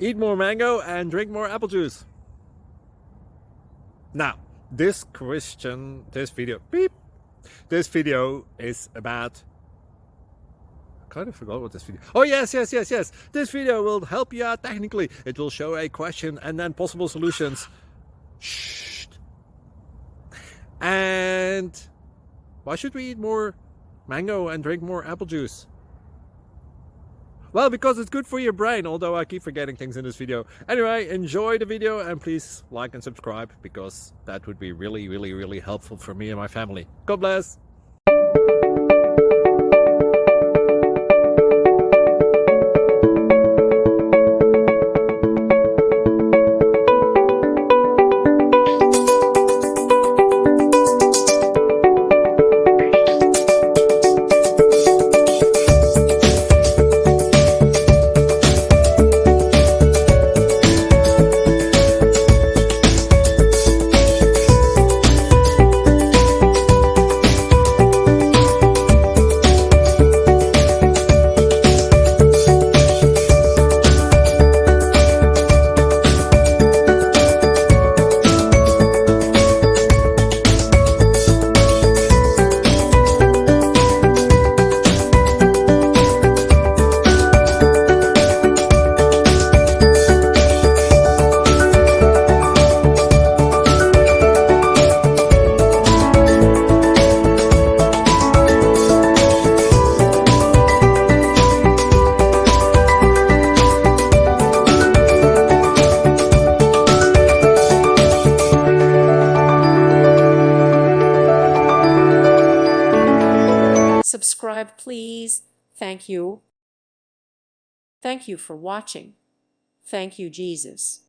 Eat more mango and drink more apple juice. Now, this video is about... I kind of forgot what this video... Oh, yes. This video will help you out technically. It will show a question and then possible solutions. Shh. And why should we eat more mango and drink more apple juice? Well, because it's good for your brain, although I keep forgetting things in this video. Anyway, enjoy the video and please like and subscribe, because that would be really helpful for me and my family. God bless! Subscribe, please. Thank you. Thank you for watching. Thank you, Jesus.